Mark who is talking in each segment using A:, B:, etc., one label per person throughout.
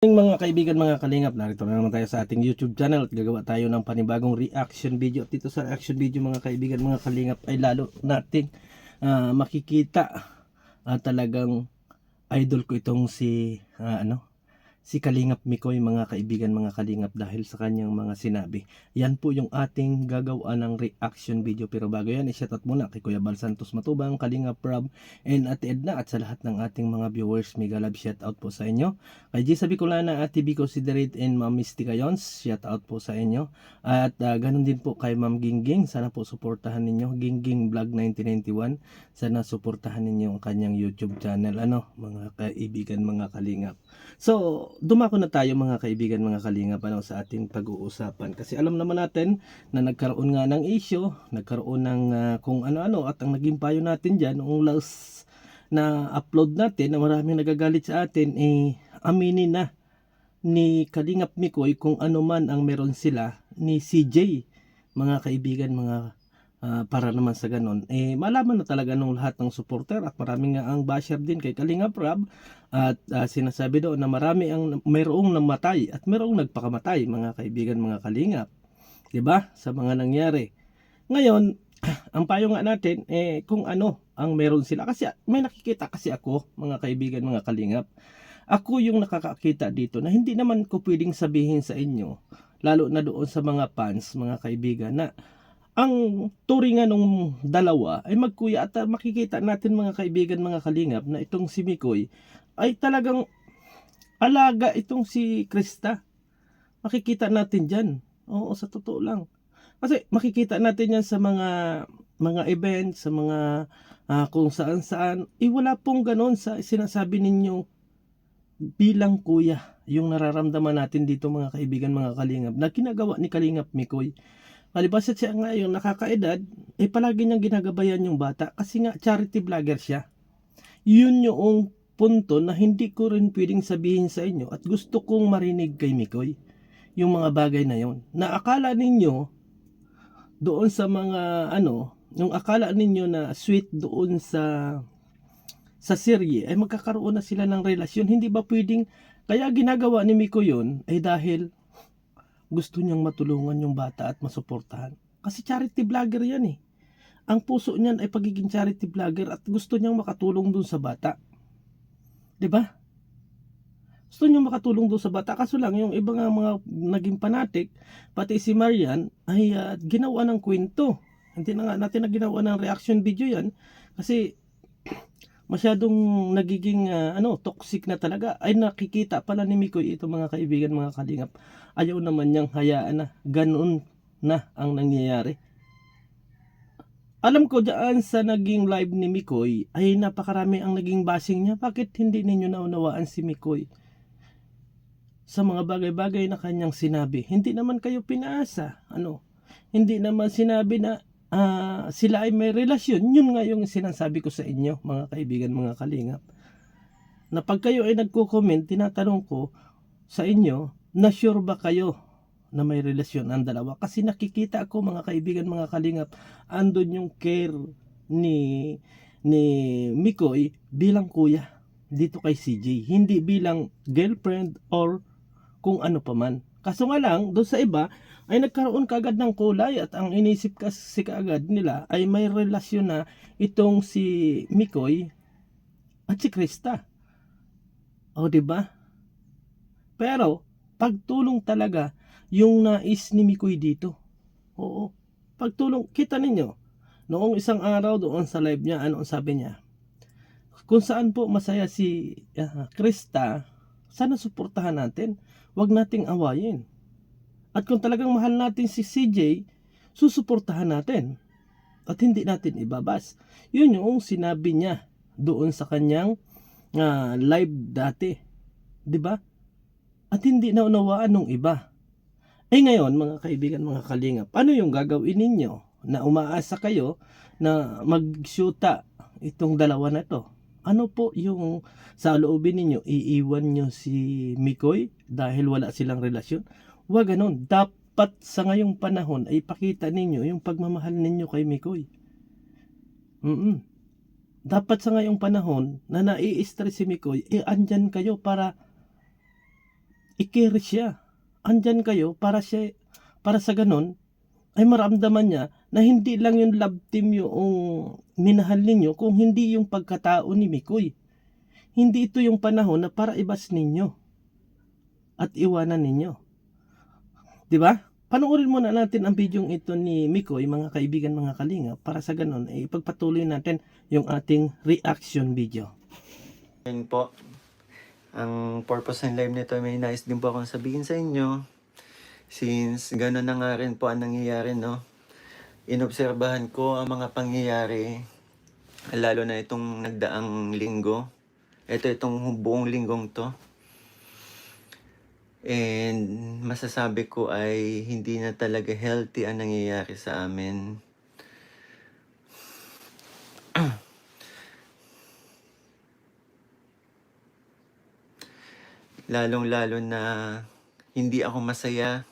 A: Mga kaibigan, mga kalingap, narito na naman tayo sa ating YouTube channel at gagawa tayo ng panibagong reaction video. At dito sa reaction video, mga kaibigan, mga kalingap, ay lalo nating makikita talagang idol ko itong si Kalingap Mikoy, mga kaibigan, mga kalingap, dahil sa kanyang mga sinabi. Yan po yung ating gagawa ng reaction video. Pero bago yan, i-shoutout muna kay Kuya Bal Santos Matubang, Kalingap Rob, and Ate Edna, at sa lahat ng ating mga viewers. Mega love shoutout po sa inyo. Kay Gisa Bicolana, Ate Bico Siderate, and Ma'am Misty Cayons, shoutout po sa inyo. At ganun din po kay Ma'am Gingging. Sana po suportahan ninyo Gingging Vlog 1991. Sana suportahan ninyo ang kanyang YouTube channel, mga kaibigan, mga kalingap. So, dumako na tayo, mga kaibigan, mga kalingap, sa ating pag-uusapan. Kasi alam naman natin na nagkaroon nga ng issue, nagkaroon ng kung ano-ano, at ang naging payo natin dyan, noong last na upload natin, na maraming nagagalit sa atin, aminin na ni Kalingap Mikoy kung ano man ang meron sila ni CJ, mga kaibigan, mga para naman sa ganon, malaman na talaga nung lahat ng supporter, at marami nga ang basher din kay Kalingap Rob, at sinasabi doon na marami ang mayroong namatay at mayroong nagpakamatay, mga kaibigan, mga kalingap, 'di ba, sa mga nangyari. Ngayon, ang payo nga natin, kung ano ang meron sila, kasi may nakikita kasi ako, mga kaibigan, mga kalingap, ako yung nakakakita dito na hindi naman ko pwedeng sabihin sa inyo, lalo na doon sa mga fans, mga kaibigan, na ang turingan ng dalawa ay magkuya, at makikita natin, mga kaibigan, mga kalingap, na itong si Mikoy ay talagang alaga itong si Krista. Makikita natin dyan. Oo, sa totoo lang. Kasi makikita natin yan sa mga events, sa mga kung saan saan. Wala pong ganon sa sinasabi ninyo bilang kuya yung nararamdaman natin dito, mga kaibigan, mga kalingap, na ginagawa ni Kalingap Mikoy. Palibhasa siya nga yung nakakaedad, palagi niyang ginagabayan yung bata kasi nga charity vlogger siya. Yun yung punto na hindi ko rin pwedeng sabihin sa inyo, at gusto kong marinig kay Mikoy yung mga bagay na yon. Na akala ninyo doon sa mga yung akala ninyo na sweet doon sa serye ay magkakaroon na sila ng relasyon. Hindi ba pwedeng, kaya ginagawa ni Mikoy yun ay dahil gusto niyang matulungan yung bata at masuportahan. Kasi charity vlogger yan eh. Ang puso niyan ay pagiging charity vlogger, at gusto niyang makatulong dun sa bata. 'Di ba? Gusto niyang makatulong dun sa bata. Kaso lang, yung iba nga mga naging fanatic, pati si Marian, ay ginawa ng kwento. Hindi na nga natin na ginawa ng reaction video yan. Kasi masyadong nagiging toxic na talaga. Ay nakikita pala ni Mikoy ito, mga kaibigan, mga kalingap. Ayaw naman niyang hayaan na ganun na ang nangyayari. Alam ko dyan sa naging live ni Mikoy ay napakarami ang naging bashing niya. Bakit hindi ninyo naunawaan si Mikoy sa mga bagay-bagay na kanyang sinabi? Hindi naman kayo pinaasa. Hindi naman sinabi na sila ay may relasyon. Yun nga yung sinasabi ko sa inyo, mga kaibigan, mga kalingap, na pag kayo ay nagko-comment, tinatanong ko sa inyo, na sure ba kayo na may relasyon ang dalawa? Kasi nakikita ko, mga kaibigan, mga kalingap, andun yung care ni Mikoy bilang kuya dito kay CJ, hindi bilang girlfriend or kung ano pa man. Kaso nga lang, doon sa iba ay nagkaroon kagad ng kulay, at ang inisip kasi kaagad nila ay may relasyon na itong si Mikoy at si Krista. O, di ba? Pero pagtulong talaga yung nais ni Mikoy dito. Oo. Pagtulong, kita ninyo, noong isang araw doon sa live niya, ano ang sabi niya? Kung saan po masaya si Krista, sana suportahan natin. Huwag nating awayin. At kung talagang mahal natin si CJ, susuportahan natin. At hindi natin ibabas. Yun yung sinabi niya doon sa kanyang live dati. 'Di ba? At hindi naunawaan ng iba. Ngayon, mga kaibigan, mga kalingap, ano yung gagawin ninyo na umaasa kayo na magsyuta itong dalawa na to? Ano po yung sa loobin ninyo? Iiwan nyo si Mikoy dahil wala silang relasyon? Huwag ganun. Dapat sa ngayong panahon ay ipakita ninyo yung pagmamahal ninyo kay Mikoy. Dapat sa ngayong panahon na nai-stress si Mikoy, andyan kayo para i-care siya. Andyan kayo para sa ganun ay maramdaman niya na hindi lang yung love team yung minahal ninyo, kung hindi yung pagkatao ni Mikoy. Hindi ito yung panahon na para ibas ninyo at iwanan ninyo. 'Di ba? Panoorin muna natin ang bidyong ito ni Mikoy, mga kaibigan, mga kalinga, para sa ganun ay ipagpatuloy natin yung ating reaction video.
B: Yun po, ang purpose ng live nito, may nais din po akong sabihin sa inyo. Since gano'n na nga rin po ang nangyayari, no? Inobserbahan ko ang mga pangyayari, lalo na itong nagdaang linggo. Itong buong linggong to. And masasabi ko ay hindi na talaga healthy ang nangyayari sa amin. Lalong-lalo na hindi ako masaya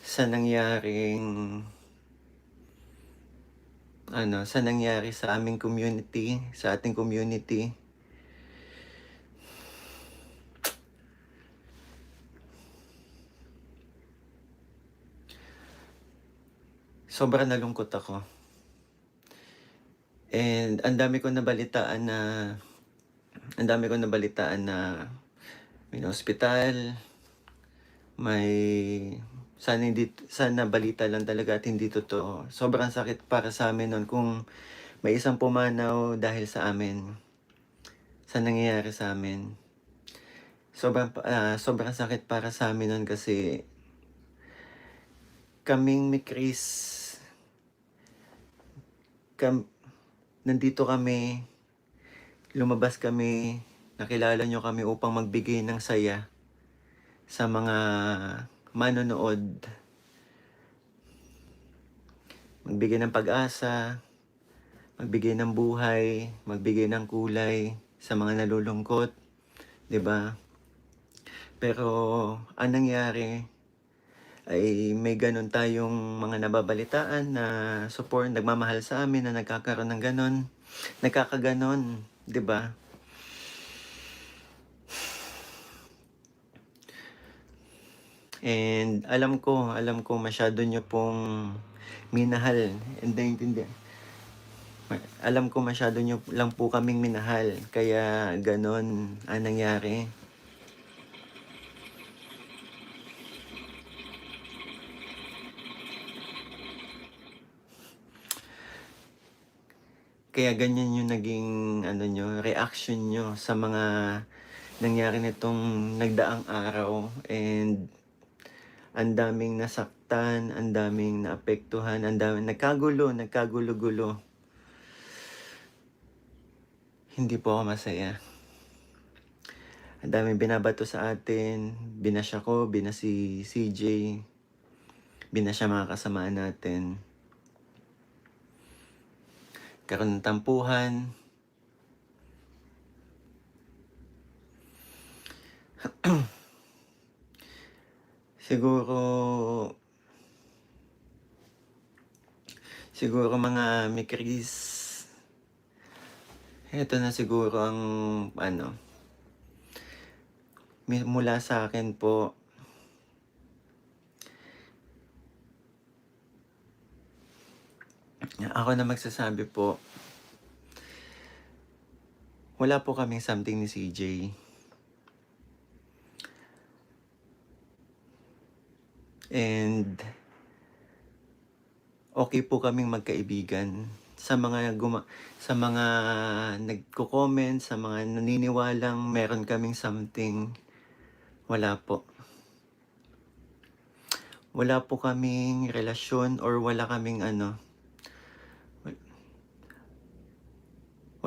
B: sa nangyaring sa nangyari sa aming community, sa ating community. Sobrang nalungkot ako. And ang dami ko nabalitaan na may hospital, may sana balita lang talaga at hindi totoo. Sobrang sakit para sa amin noon kung may isang pumanaw dahil sa amin, sa nangyayari sa amin. Sobrang sakit para sa amin noon kasi kaming ni Chris, nandito kami, lumabas kami, nakilala nyo kami upang magbigay ng saya sa mga manonood, magbigay ng pag-asa, magbigay ng buhay, magbigay ng kulay sa mga nalulungkot, 'di ba? Pero ang nangyari ay may ganun tayong mga nababalitaan na support, nagmamahal sa amin na nagkakaroon ng ganun, nagkakaganon, 'di ba? And alam ko masyado nyo pong minahal and naiintindihan. Alam ko masyado nyo lang po kaming minahal, kaya ganon ang nangyari. Kaya ganyan yung naging reaction nyo sa mga nangyari nitong nagdaang araw, and ang daming nasaktan, ang daming naapektuhan, ang daming nagkagulo-gulo. Hindi po ako masaya. Ang daming binabato sa atin, binasya ko, binasi CJ, binasya mga kasamaan natin. Karoon ng tampuhan. Siguro mga Mikris, eto na siguro ang mula sa akin po. Ako na magsasabi po, wala po kaming something ni CJ. And okay po kaming magkaibigan. Sa mga nagko-comment, sa mga naniniwalang meron kaming something, wala po. Wala po kaming relasyon or wala kaming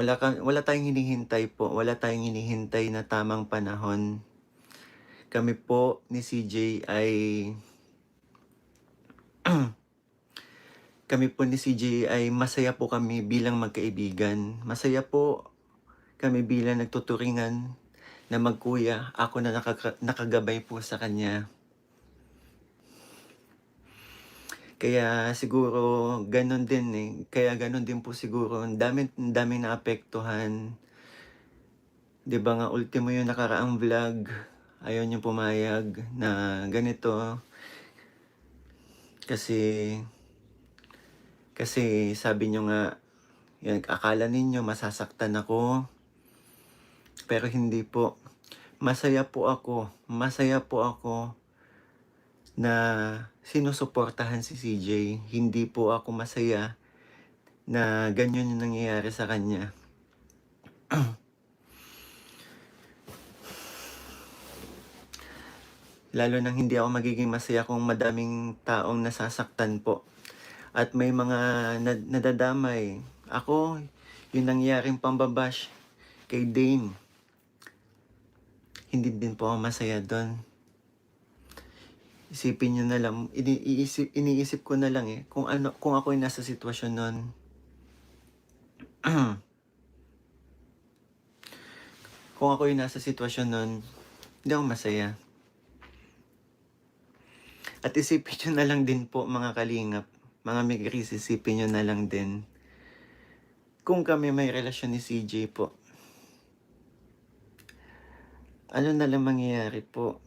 B: wala tayong hinihintay po. Wala tayong hinihintay na tamang panahon. Kami po ni CJ ay masaya po kami bilang magkaibigan. Masaya po kami bilang nagtuturingan na magkuya. Ako na nakagabay po sa kanya. Kaya siguro ganun din po siguro. Ang daming naapektuhan. 'Di ba nga ultimo yung nakaraang vlog, ayaw niyo pumayag na ganito. Kasi sabi niyo nga, yan, akala ninyo masasaktan ako, pero hindi po. Masaya po ako na sinusuportahan si CJ. Hindi po ako masaya na ganyan yung nangyayari sa kanya. Lalo nang hindi ako magiging masaya kung madaming taong nasasaktan po. At may mga nadadamay. Ako, yung nangyaring pambabash kay Dane, hindi din po ako masaya doon. Isipin nyo na lang, iniisip ko na lang kung ako yung nasa sitwasyon nun. Kung ako yung nasa sitwasyon nun, hindi ako masaya. At isipin nyo na lang din po, mga kalingap, mga migris, isipin nyo na lang din, kung kami may relasyon ni CJ po, ano na lang mangyayari po?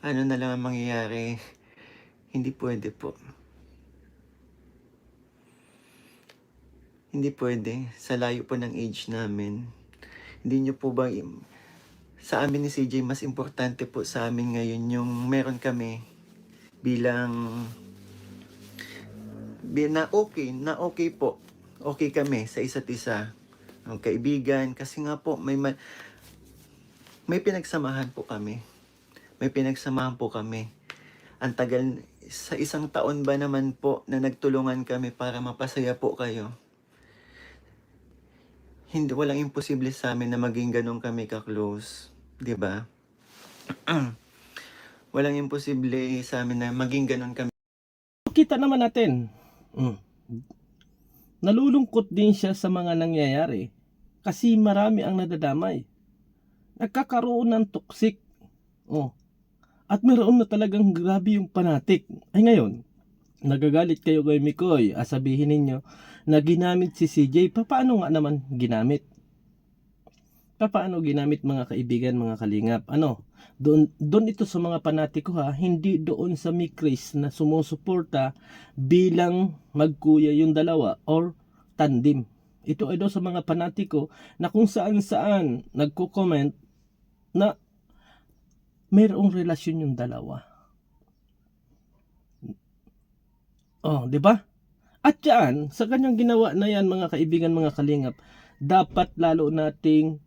B: Ano na lang ang mangyayari? Hindi pwede po. Hindi pwede. Sa layo po ng age namin. Hindi nyo po ba, sa amin ni CJ, mas importante po sa amin ngayon yung meron kami bilang na okay po. Okay kami sa isa't isa. Ang kaibigan. Kasi nga po, may pinagsamahan po kami. Ang tagal, sa isang taon ba naman po na nagtulungan kami para mapasaya po kayo. Walang imposible sa amin na maging ganun kami ka-close. 'Di ba? Walang imposible sa amin na maging ganun kami.
A: Kita naman natin. Nalulungkot din siya sa mga nangyayari kasi marami ang nadadamay. Nagkakaroon ng toxic. At meron na talagang grabe yung panatik. Ay ngayon, nagagalit kayo kay Mikoy. Sabihin ninyo na ginamit si CJ. Paano nga naman ginamit? Paano ginamit, mga kaibigan, mga kalingap? Doon ito sa mga panatiko ha, hindi doon sa Mikris na sumusuporta bilang magkuya yung dalawa or tandem. Ito ay doon sa mga panatiko na kung saan nagko-comment na mayroong relasyon yung dalawa. Di ba? At yan, sa kanyang ginawa na yan, mga kaibigan, mga kalingap, dapat lalo nating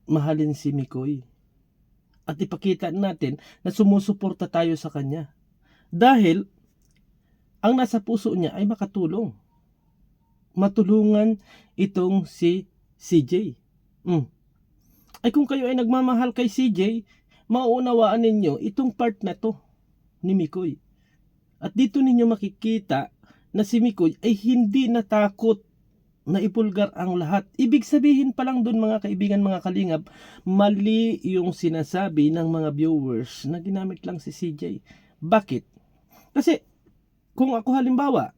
A: mahalin si Mikoy. At ipakita natin na sumusuporta tayo sa kanya. Dahil, ang nasa puso niya ay makatulong. Matulungan itong si CJ. Ay kung kayo ay nagmamahal kay CJ, mauunawaan ninyo itong part na to ni Mikoy. At dito ninyo makikita na si Mikoy ay hindi natakot na ipulgar ang lahat. Ibig sabihin pa lang doon, mga kaibigan, mga kalingap, mali yung sinasabi ng mga viewers na ginamit lang si CJ. Bakit? Kasi kung ako halimbawa,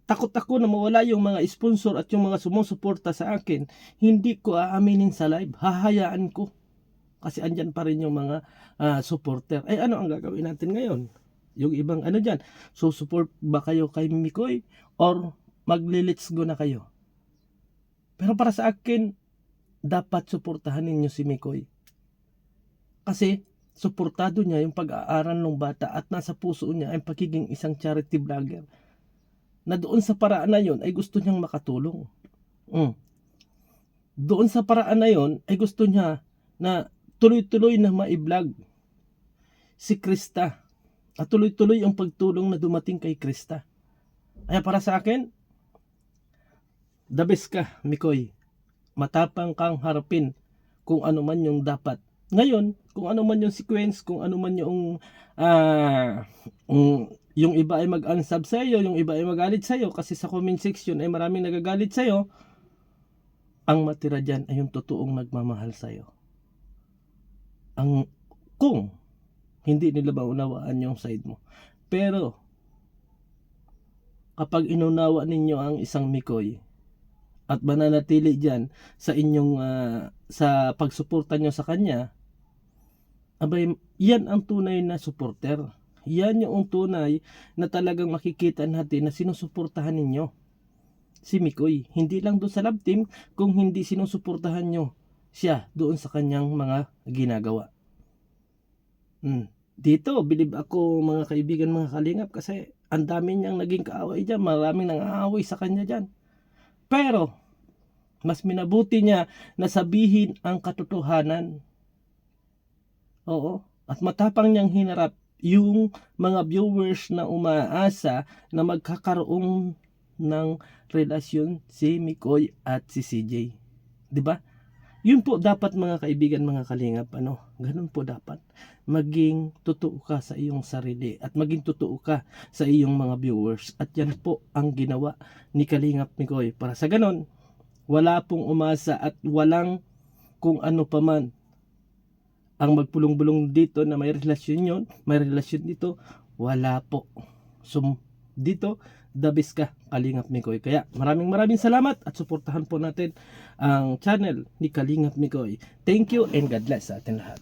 A: takot ako na mawala yung mga sponsor at yung mga sumusuporta sa akin, hindi ko aaminin sa live. Hahayaan ko. Kasi andyan pa rin yung mga supporter. Ay ano ang gagawin natin ngayon? Yung ibang dyan, so support ba kayo kay Mikoy or magli-let's go na kayo? Pero para sa akin, dapat suportahan ninyo si Mikoy. Kasi suportado niya yung pag-aaral ng bata at nasa puso niya ay pagiging isang charity vlogger. Na doon sa paraan na yon ay gusto niyang makatulong. Doon sa paraan na yon ay gusto niya na tuloy-tuloy na ma-vlog si Krista. At tuloy-tuloy ang pagtulong na dumating kay Krista. Kaya para sa akin, the best ka, Mikoy. Matapang kang harapin kung ano man yung dapat. Ngayon, kung ano man yung sequence, kung ano man yung iba ay mag-unsub sa iyo, yung iba ay magalit sa iyo kasi sa comment section ay maraming nagagalit sa iyo, ang matira diyan ay yung totoong nagmamahal sa iyo. Kung hindi nila maunawaan yung side mo. Pero kapag inunawa ninyo ang isang Mikoy at mananatili diyan sa inyong sa pagsuporta nyo sa kanya, abay, yan ang tunay na supporter. Yan yung tunay na talagang makikita natin na sinusuportahan ninyo si Mikoy. Hindi lang doon sa love team, kung hindi sinusuportahan nyo siya doon sa kanyang mga ginagawa. Dito, bilib ako mga kaibigan, mga kalingap, kasi ang dami niyang naging kaaway dyan. Maraming nang-aaway sa kanya dyan. Pero, mas minabuti niya na sabihin ang katotohanan. Oo. At matapang niyang hinarap yung mga viewers na umaasa na magkakaroon ng relasyon si Mikoy at si CJ. 'Di ba? Yun po dapat mga kaibigan, mga kalingap, ganun po dapat. Maging totoo ka sa iyong sarili at maging totoo ka sa iyong mga viewers. At yan po ang ginawa ni Kalingap Mikoy. Para sa ganun, wala pong umasa at walang kung ano paman ang magpulong-bulong dito na may relasyon yun, may relasyon dito, wala po. So, dito, the best ka, Kalingap Mikoy. Kaya maraming salamat at suportahan po natin ang channel ni Kalingap Mikoy. Thank you and God bless sa atin lahat.